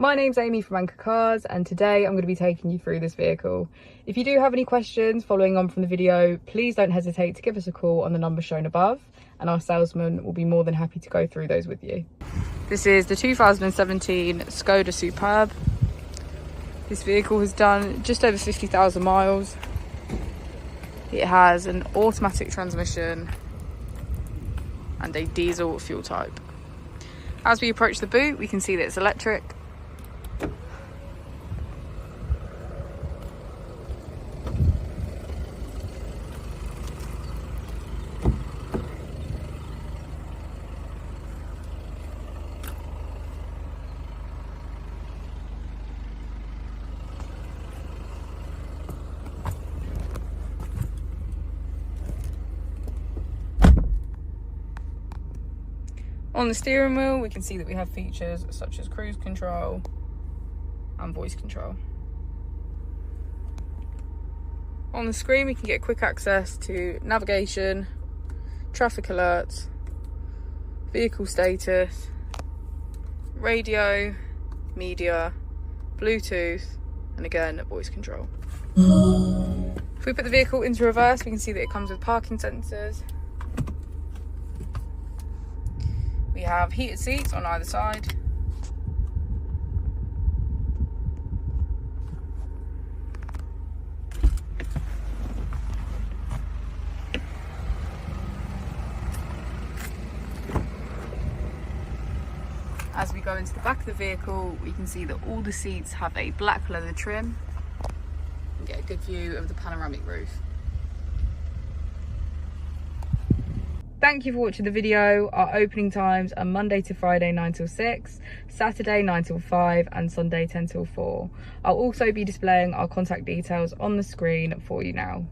My name's Amy from Anchor Cars, and today I'm going to be taking you through this vehicle. If you do have any questions following on from the video, please don't hesitate to give us a call on the number shown above, and our salesman will be more than happy to go through those with you. This is the 2017 Skoda Superb. This vehicle has done just over 50,000 miles. It has an automatic transmission and a diesel fuel type. As we approach the boot, we can see that it's electric. On the steering wheel, we can see that we have features such as cruise control and voice control. On the screen, we can get quick access to navigation, traffic alerts, vehicle status, radio, media, Bluetooth, and again, voice control. If we put the vehicle into reverse, we can see that it comes with parking sensors. We have heated seats on either side. As we go into the back of the vehicle, we can see that all the seats have a black leather trim and get a good view of the panoramic roof. Thank you for watching the video. Our opening times are Monday to Friday 9 till 6, Saturday 9 till 5 and Sunday 10 till 4. I'll also be displaying our contact details on the screen for you now.